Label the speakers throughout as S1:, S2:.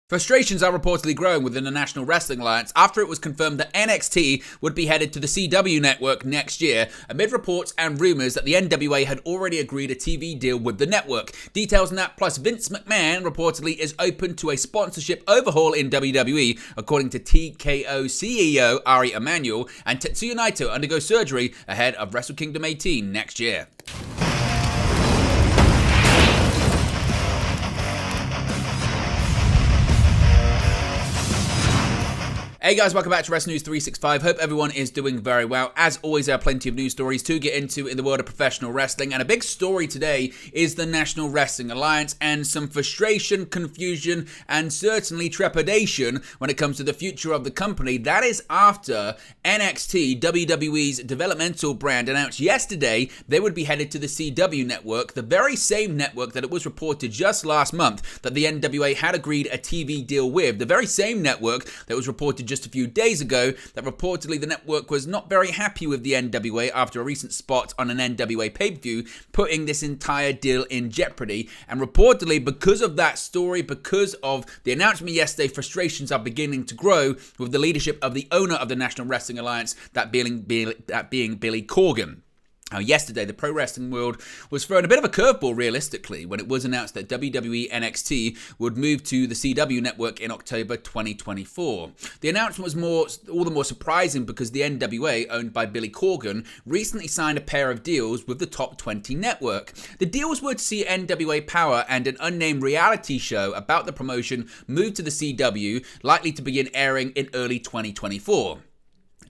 S1: Frustrations are reportedly growing within the National Wrestling Alliance after it was confirmed that NXT would be headed to the CW network next year, amid reports and rumours that the NWA had already agreed a TV deal with the network. Details on that, plus Vince McMahon reportedly is open to a sponsorship overhaul in WWE, according to TKO CEO Ari Emanuel, and Tetsuya Naito undergo surgery ahead of Wrestle Kingdom 18 next year. Hey guys, welcome back to Wrestling News 365. Hope everyone is doing very well. As always, there are plenty of news stories to get into in the world of professional wrestling, and a big story today is the National Wrestling Alliance and some frustration, confusion, and certainly trepidation when it comes to the future of the company. That is after NXT, WWE's developmental brand, announced yesterday they would be headed to the CW network, the very same network that it was reported just last month that the NWA had agreed a TV deal with, the very same network that was reported just a few days ago that reportedly the network was not very happy with the NWA after a recent spot on an NWA pay-per-view, putting this entire deal in jeopardy. And reportedly, because of that story, because of the announcement yesterday, frustrations are beginning to grow with the leadership of the owner of the National Wrestling Alliance, that being Billy Corgan. Now, yesterday, the pro wrestling world was thrown a bit of a curveball, realistically, when it was announced that WWE NXT would move to the CW network in October 2024. The announcement was all the more surprising because the NWA, owned by Billy Corgan, recently signed a pair of deals with the Top 20 network. The deals were to see NWA Power and an unnamed reality show about the promotion move to the CW, likely to begin airing in early 2024.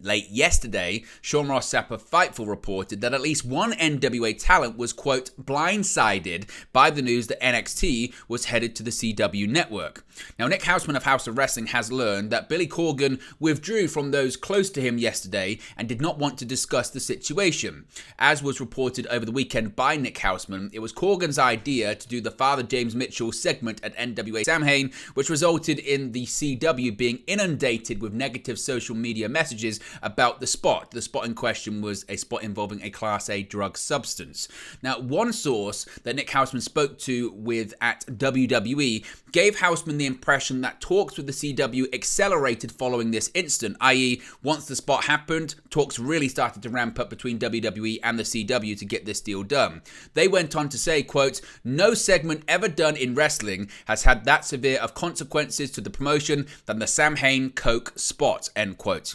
S1: Late yesterday, Sean Ross Sapp of Fightful reported that at least one NWA talent was, quote, blindsided by the news that NXT was headed to the CW network. Now, Nick Hausman of House of Wrestling has learned that Billy Corgan withdrew from those close to him yesterday and did not want to discuss the situation. As was reported over the weekend by Nick Hausman, it was Corgan's idea to do the Father James Mitchell segment at NWA Samhain, which resulted in the CW being inundated with negative social media messages about the spot. The spot in question was a spot involving a Class A drug substance. Now, one source that Nick Hausman spoke to with at WWE gave Hausman the impression that talks with the CW accelerated following this incident, i.e. once the spot happened, talks really started to ramp up between WWE and the CW to get this deal done. They went on to say, quote, no segment ever done in wrestling has had that severe of consequences to the promotion than the Samhain Coke spot, end quote.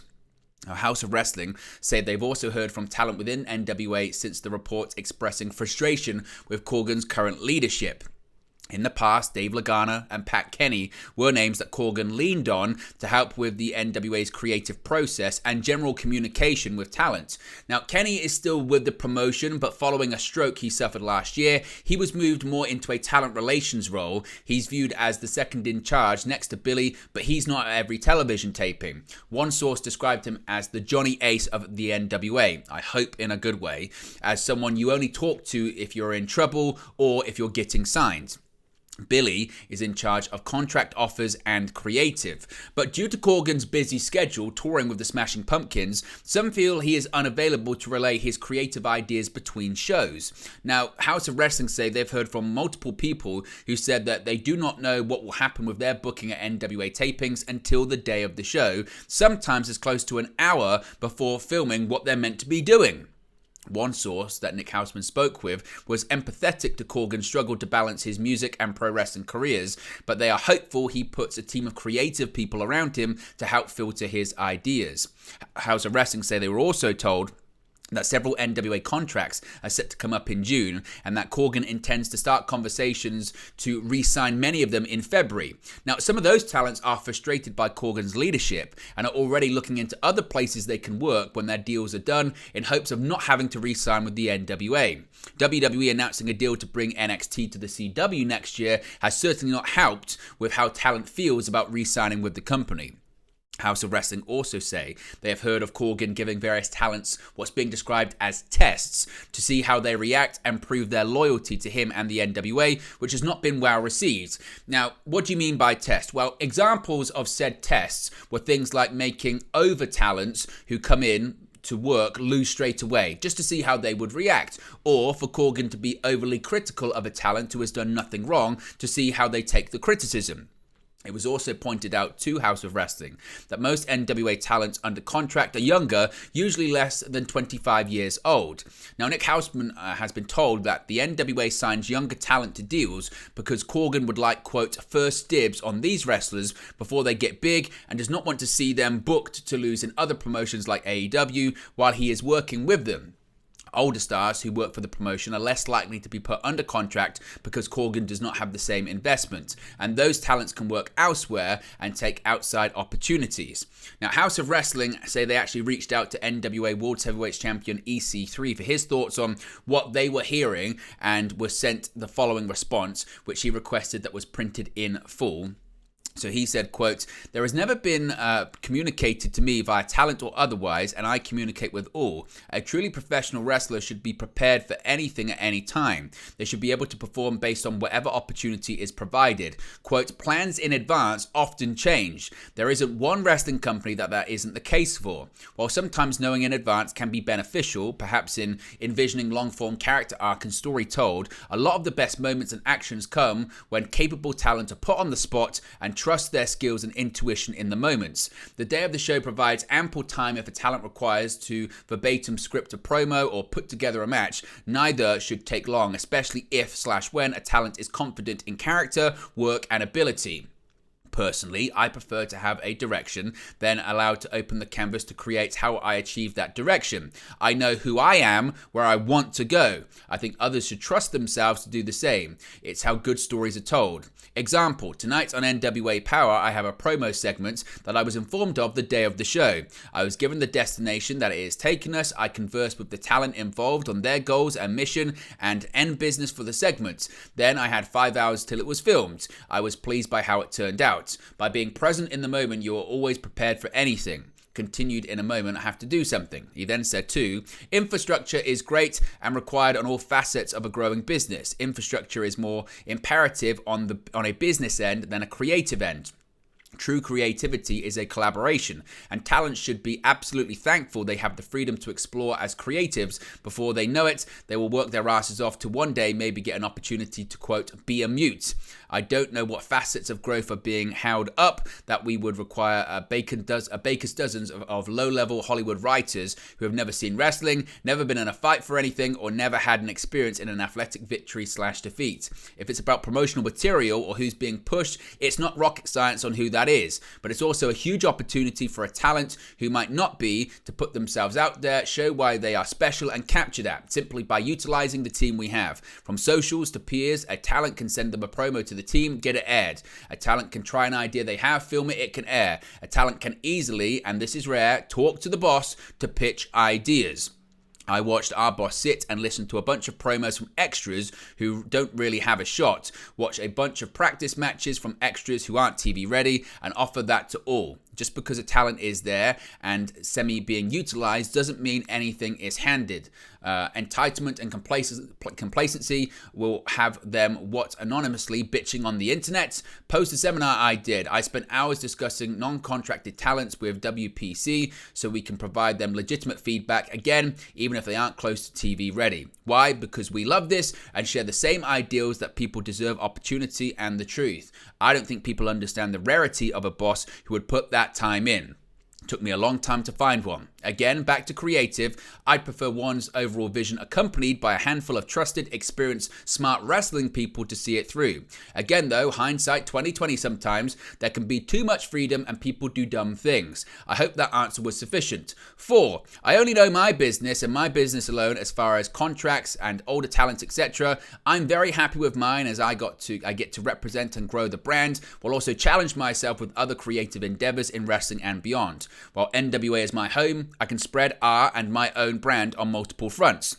S1: House of Wrestling say they've also heard from talent within NWA since the reports expressing frustration with Corgan's current leadership. In the past, Dave Lagana and Pat Kenny were names that Corgan leaned on to help with the NWA's creative process and general communication with talent. Now, Kenny is still with the promotion, but following a stroke he suffered last year, he was moved more into a talent relations role. He's viewed as the second in charge next to Billy, but he's not at every television taping. One source described him as the Johnny Ace of the NWA, I hope in a good way, as someone you only talk to if you're in trouble or if you're getting signed. Billy is in charge of contract offers and creative, but due to Corgan's busy schedule touring with the Smashing Pumpkins, some feel he is unavailable to relay his creative ideas between shows. Now, House of Wrestling say they've heard from multiple people who said that they do not know what will happen with their booking at NWA tapings until the day of the show, sometimes as close to an hour before filming what they're meant to be doing. One source that Nick Hausman spoke with was empathetic to Corgan's struggle to balance his music and pro wrestling careers, but they are hopeful he puts a team of creative people around him to help filter his ideas. House of Wrestling say they were also told that several NWA contracts are set to come up in June, and that Corgan intends to start conversations to re-sign many of them in February. Now, some of those talents are frustrated by Corgan's leadership and are already looking into other places they can work when their deals are done in hopes of not having to re-sign with the NWA. WWE announcing a deal to bring NXT to the CW next year has certainly not helped with how talent feels about re-signing with the company. House of Wrestling also say they have heard of Corgan giving various talents what's being described as tests to see how they react and prove their loyalty to him and the NWA, which has not been well received. Now, what do you mean by test? Well, examples of said tests were things like making over talents who come in to work lose straight away, just to see how they would react, or for Corgan to be overly critical of a talent who has done nothing wrong to see how they take the criticism. It was also pointed out to House of Wrestling that most NWA talents under contract are younger, usually less than 25 years old. Now, Nick Houseman has been told that the NWA signs younger talent to deals because Corgan would like, quote, first dibs on these wrestlers before they get big and does not want to see them booked to lose in other promotions like AEW while he is working with them. Older stars who work for the promotion are less likely to be put under contract because Corgan does not have the same investment, and those talents can work elsewhere and take outside opportunities. Now, House of Wrestling say they actually reached out to NWA World Heavyweight Champion EC3 for his thoughts on what they were hearing and were sent the following response, which he requested that was printed in full. So he said, quote, "There has never been communicated to me via talent or otherwise, and I communicate with all. A truly professional wrestler should be prepared for anything at any time. They should be able to perform based on whatever opportunity is provided. Quote, plans in advance often change. There isn't one wrestling company that isn't the case for. While sometimes knowing in advance can be beneficial, perhaps in envisioning long-form character arc and story told, a lot of the best moments and actions come when capable talent are put on the spot and trust their skills and intuition in the moments. The day of the show provides ample time if a talent requires to verbatim script a promo or put together a match. Neither should take long, especially if/when a talent is confident in character, work, and ability. Personally, I prefer to have a direction, then allowed to open the canvas to create how I achieve that direction. I know who I am, where I want to go. I think others should trust themselves to do the same. It's how good stories are told. Example, tonight on NWA Power, I have a promo segment that I was informed of the day of the show. I was given the destination that it is taking us. I conversed with the talent involved on their goals and mission and end business for the segment. Then I had 5 hours till it was filmed. I was pleased by how it turned out. By being present in the moment, you are always prepared for anything. Continued in a moment, I have to do something. He then said too, infrastructure is great and required on all facets of a growing business. Infrastructure is more imperative on a business end than a creative end. True creativity is a collaboration, and talent should be absolutely thankful they have the freedom to explore as creatives. Before they know it, they will work their asses off to one day maybe get an opportunity to, quote, be a mute. I don't know what facets of growth are being held up that we would require a baker's dozens of low-level Hollywood writers who have never seen wrestling, never been in a fight for anything, or never had an experience in an athletic victory/defeat. If it's about promotional material or who's being pushed, it's not rocket science on who that is, but it's also a huge opportunity for a talent who might not be to put themselves out there, show why they are special, and capture that simply by utilizing the team we have. From socials to peers, a talent can send them a promo to the team, get it aired. A talent can try an idea they have, film it, it can air. A talent can easily, and this is rare, talk to the boss to pitch ideas. I watched our boss sit and listen to a bunch of promos from extras who don't really have a shot, watch a bunch of practice matches from extras who aren't TV ready, and offer that to all. Just because a talent is there and being utilized doesn't mean anything is handed. Entitlement and complacency will have them anonymously bitching on the internet. Post a seminar I did. I spent hours discussing non-contracted talents with WPC so we can provide them legitimate feedback, again, even if they aren't close to TV ready. Why? Because we love this and share the same ideals that people deserve opportunity and the truth. I don't think people understand the rarity of a boss who would put that time in. Took me a long time to find one. Again, back to creative, I'd prefer one's overall vision accompanied by a handful of trusted, experienced, smart wrestling people to see it through. Again though, hindsight 2020 sometimes, there can be too much freedom and people do dumb things. I hope that answer was sufficient. 4. I only know my business and my business alone as far as contracts and older talent, etc. I'm very happy with mine as I get to represent and grow the brand while also challenge myself with other creative endeavors in wrestling and beyond. While NWA is my home, I can spread our and my own brand on multiple fronts.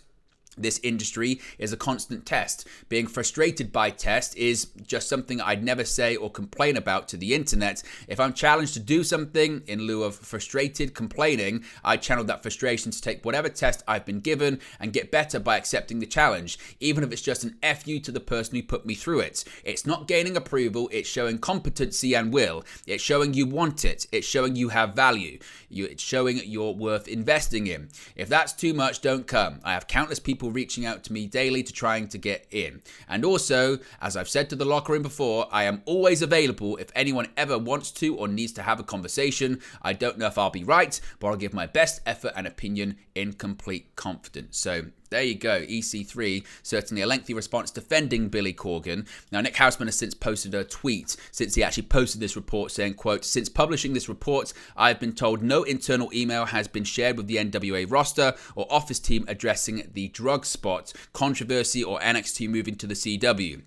S1: This industry is a constant test. Being frustrated by test is just something I'd never say or complain about to the internet. If I'm challenged to do something in lieu of frustrated complaining, I channel that frustration to take whatever test I've been given and get better by accepting the challenge, even if it's just an FU to the person who put me through it. It's not gaining approval, it's showing competency and will. It's showing you want it. It's showing you have value. It's showing you're worth investing in. If that's too much, don't come. I have countless people people reaching out to me daily to trying to get in. And also, as I've said to the locker room before, I am always available if anyone ever wants to or needs to have a conversation. I don't know if I'll be right, but I'll give my best effort and opinion in complete confidence. So there you go, EC3, certainly a lengthy response defending Billy Corgan. Now, Nick Houseman has since posted a tweet, since he actually posted this report, saying, quote, "Since publishing this report, I've been told no internal email has been shared with the NWA roster or office team addressing the drug spot controversy or NXT moving to the CW.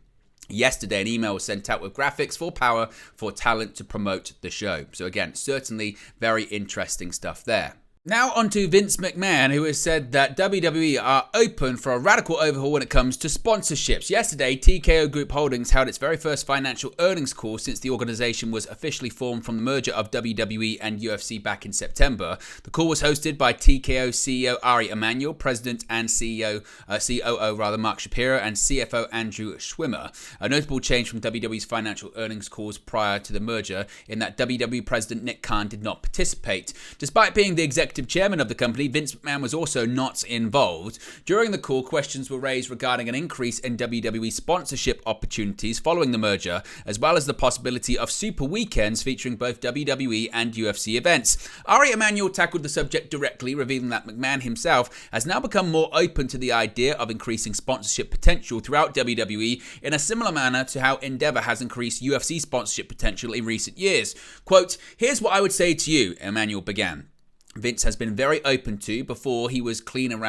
S1: Yesterday, an email was sent out with graphics for Power for talent to promote the show." So again, certainly very interesting stuff there. Now on to Vince McMahon, who has said that WWE are open for a radical overhaul when it comes to sponsorships. Yesterday, TKO Group Holdings held its very first financial earnings call since the organization was officially formed from the merger of WWE and UFC back in September. The call was hosted by TKO CEO Ari Emanuel, President and COO Mark Shapiro, and CFO Andrew Schwimmer. A notable change from WWE's financial earnings calls prior to the merger in that WWE President Nick Khan did not participate. Despite being the executive chairman of the company, Vince McMahon was also not involved. During the call, questions were raised regarding an increase in WWE sponsorship opportunities following the merger, as well as the possibility of super weekends featuring both WWE and UFC events. Ari Emanuel tackled the subject directly, revealing that McMahon himself has now become more open to the idea of increasing sponsorship potential throughout WWE in a similar manner to how Endeavor has increased UFC sponsorship potential in recent years. Quote, "Here's what I would say to you," Emanuel began. Vince has been very open to. Before he was clean in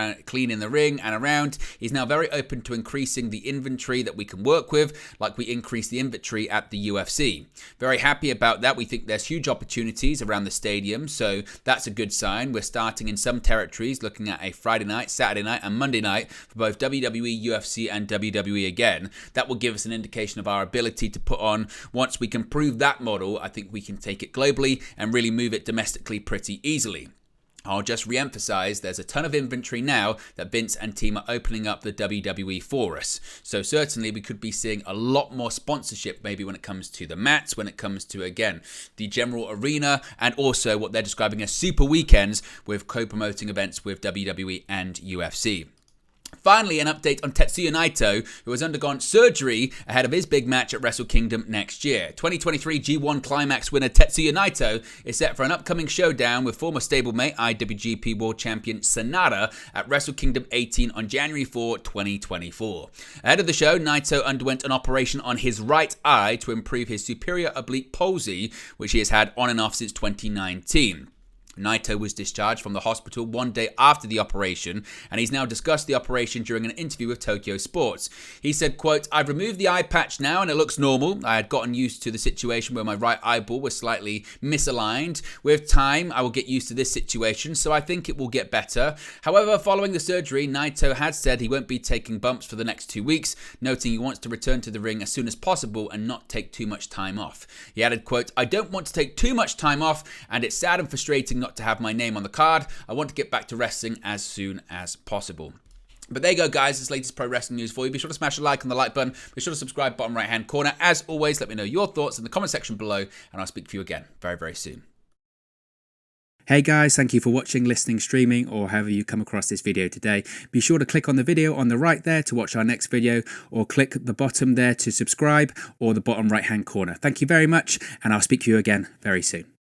S1: the ring and around. He's now very open to increasing the inventory that we can work with, like we increased the inventory at the UFC. Very happy about that. We think there's huge opportunities around the stadium, so that's a good sign. We're starting in some territories, looking at a Friday night, Saturday night, and Monday night for both WWE, UFC, and WWE again. That will give us an indication of our ability to put on. Once we can prove that model, I think we can take it globally and really move it domestically pretty easily. I'll just re-emphasize there's a ton of inventory now that Vince and team are opening up the WWE for us. So certainly we could be seeing a lot more sponsorship maybe when it comes to the mats, when it comes to, again, the general arena, and also what they're describing as super weekends with co-promoting events with WWE and UFC. Finally, an update on Tetsuya Naito, who has undergone surgery ahead of his big match at Wrestle Kingdom next year. 2023 G1 Climax winner Tetsuya Naito is set for an upcoming showdown with former stablemate IWGP World Champion Sanada at Wrestle Kingdom 18 on January 4, 2024. Ahead of the show, Naito underwent an operation on his right eye to improve his superior oblique palsy, which he has had on and off since 2019. Naito was discharged from the hospital one day after the operation, and he's now discussed the operation during an interview with Tokyo Sports. He said, quote, "I've removed the eye patch now and it looks normal. I had gotten used to the situation where my right eyeball was slightly misaligned. With time, I will get used to this situation, so I think it will get better." However, following the surgery, Naito had said he won't be taking bumps for the next 2 weeks, noting he wants to return to the ring as soon as possible and not take too much time off. He added, quote, "I don't want to take too much time off, and it's sad and frustrating not to have my name on the card. I want to get back to wrestling as soon as possible." But there you go, guys. This latest pro wrestling news for you. Be sure to smash a like on the like button. Be sure to subscribe, bottom right hand corner. As always, let me know your thoughts in the comment section below, and I'll speak to you again very, very soon.
S2: Hey guys, thank you for watching, listening, streaming, or however you come across this video today. Be sure to click on the video on the right there to watch our next video, or click the bottom there to subscribe, or the bottom right hand corner. Thank you very much, and I'll speak to you again very soon.